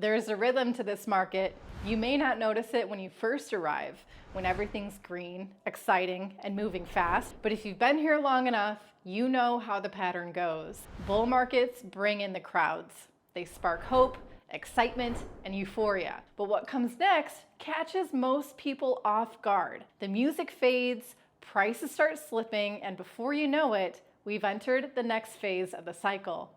There's a rhythm to this market. You may not notice it when you first arrive, when everything's green, exciting, and moving fast. But if you've been here long enough, you know how the pattern goes. Bull markets bring in the crowds. They spark hope, excitement, and euphoria. But what comes next catches most people off guard. The music fades, prices start slipping, and before you know it, we've entered the next phase of the cycle,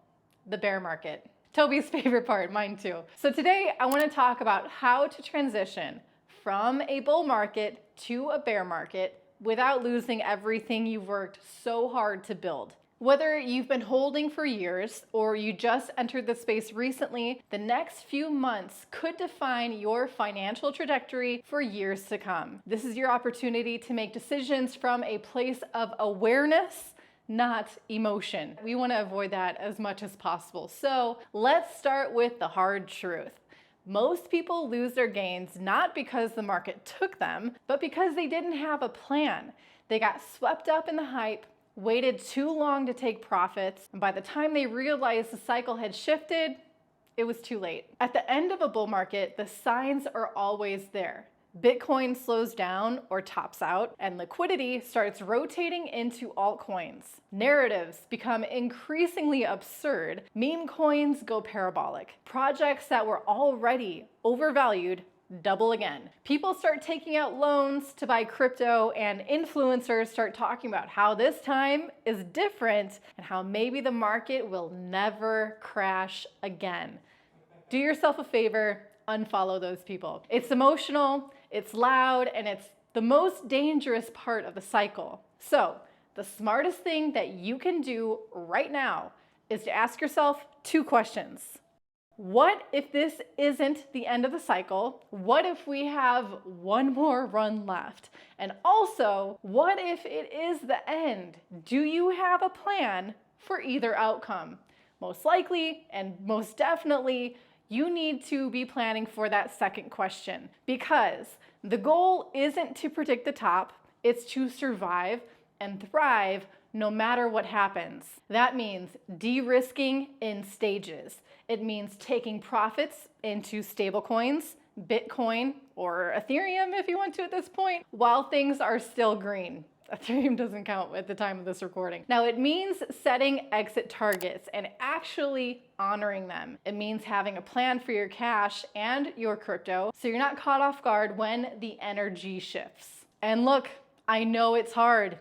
the bear market. Toby's favorite part, mine too. So today I want to talk about how to transition from a bull market to a bear market without losing everything you've worked so hard to build. Whether you've been holding for years or you just entered the space recently, the next few months could define your financial trajectory for years to come. This is your opportunity to make decisions from a place of awareness, not emotion. We want to avoid that as much as possible. So let's start with the hard truth. Most people lose their gains not because the market took them, but because they didn't have a plan. They got swept up in the hype, waited too long to take profits, and by the time they realized the cycle had shifted, it was too late. At the end of a bull market, the signs are always there. Bitcoin slows down or tops out, and liquidity starts rotating into altcoins. Narratives become increasingly absurd. Meme coins go parabolic. Projects that were already overvalued double again. People start taking out loans to buy crypto, and influencers start talking about how this time is different and how maybe the market will never crash again. Do yourself a favor, unfollow those people. It's emotional, it's loud, and it's the most dangerous part of the cycle. So the smartest thing that you can do right now is to ask yourself two questions. What if this isn't the end of the cycle? What if we have one more run left? And also, what if it is the end? Do you have a plan for either outcome? Most likely and most definitely, you need to be planning for that second question, because the goal isn't to predict the top, it's to survive and thrive no matter what happens. That means de-risking in stages. It means taking profits into stablecoins, Bitcoin, or Ethereum if you want to at this point, while things are still green. Ethereum doesn't count at the time of this recording. Now, it means setting exit targets and actually honoring them. It means having a plan for your cash and your crypto so you're not caught off guard when the energy shifts. And look, I know it's hard.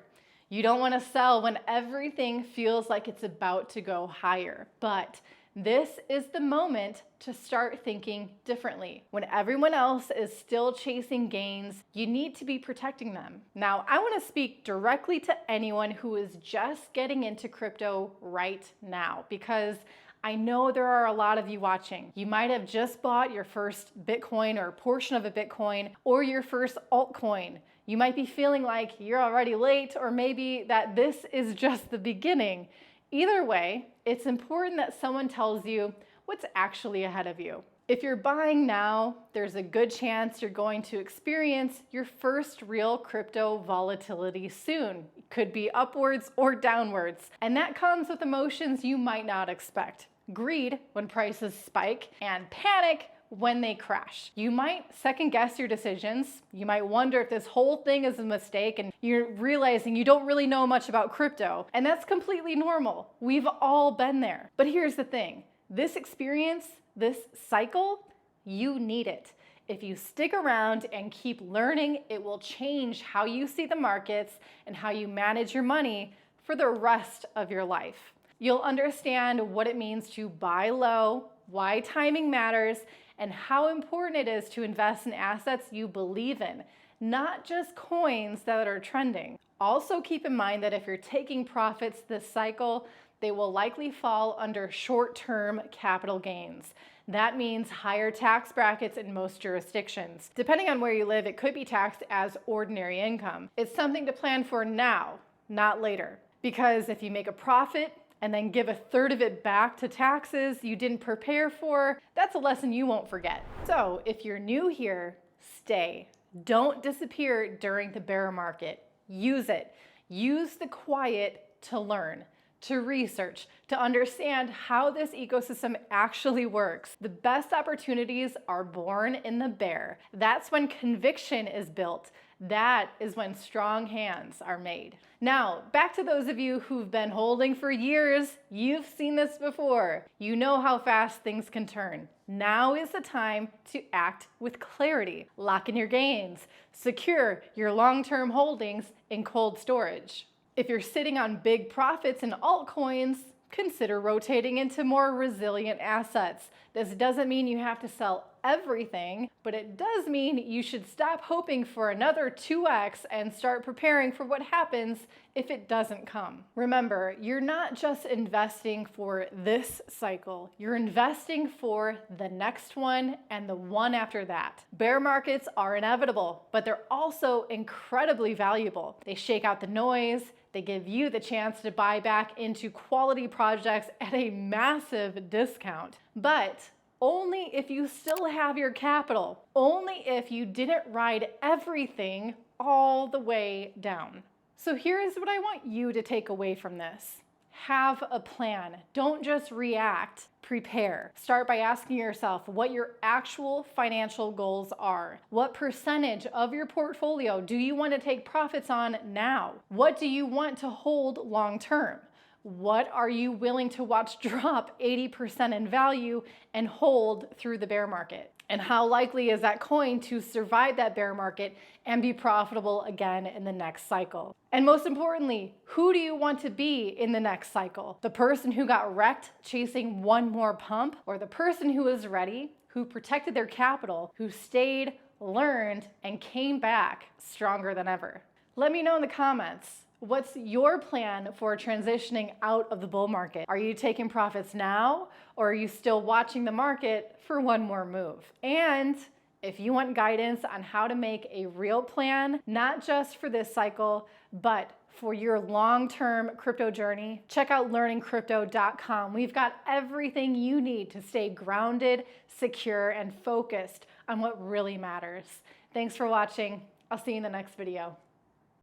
You don't want to sell when everything feels like it's about to go higher, but this is the moment to start thinking differently. When everyone else is still chasing gains, you need to be protecting them. Now, I want to speak directly to anyone who is just getting into crypto right now, because I know there are a lot of you watching. You might have just bought your first Bitcoin or portion of a Bitcoin or your first altcoin. You might be feeling like you're already late, or maybe that this is just the beginning. Either way, it's important that someone tells you what's actually ahead of you. If you're buying now, there's a good chance you're going to experience your first real crypto volatility soon. It could be upwards or downwards, and that comes with emotions you might not expect. Greed when prices spike, and panic when they crash. You might second guess your decisions. You might wonder if this whole thing is a mistake, and you're realizing you don't really know much about crypto. And that's completely normal. We've all been there. But here's the thing. This experience, this cycle, you need it. If you stick around and keep learning, it will change how you see the markets and how you manage your money for the rest of your life. You'll understand what it means to buy low, why timing matters, and how important it is to invest in assets you believe in, not just coins that are trending. Also keep in mind that if you're taking profits this cycle, they will likely fall under short-term capital gains. That means higher tax brackets in most jurisdictions. Depending on where you live, it could be taxed as ordinary income. It's something to plan for now, not later. Because if you make a profit and then give a third of it back to taxes you didn't prepare for, that's a lesson you won't forget. So if you're new here, stay. Don't disappear during the bear market. Use it. Use the quiet to learn. to research, to understand how this ecosystem actually works. The best opportunities are born in the bear. That's when conviction is built. That is when strong hands are made. Now, back to those of you who've been holding for years. You've seen this before. You know how fast things can turn. Now is the time to act with clarity. Lock in your gains. Secure your long-term holdings in cold storage. If you're sitting on big profits in altcoins, consider rotating into more resilient assets. This doesn't mean you have to sell everything, but it does mean you should stop hoping for another 2x and start preparing for what happens if it doesn't come. Remember, you're not just investing for this cycle, you're investing for the next one and the one after that. Bear markets are inevitable, but they're also incredibly valuable. They shake out the noise. They give you the chance to buy back into quality projects at a massive discount. But only if you still have your capital. Only if you didn't ride everything all the way down. So here's what I want you to take away from this. Have a plan. Don't just react. Prepare. Start by asking yourself what your actual financial goals are. What percentage of your portfolio do you want to take profits on now? What do you want to hold long term? What are you willing to watch drop 80% in value and hold through the bear market? And how likely is that coin to survive that bear market and be profitable again in the next cycle? And most importantly, who do you want to be in the next cycle? The person who got wrecked chasing one more pump, or the person who is ready, who protected their capital, who stayed, learned, and came back stronger than ever? Let me know in the comments. What's your plan for transitioning out of the bull market? Are you taking profits now, or are you still watching the market for one more move? And if you want guidance on how to make a real plan, not just for this cycle, but for your long-term crypto journey, check out learningcrypto.com. We've got everything you need to stay grounded, secure, and focused on what really matters. Thanks for watching. I'll see you in the next video.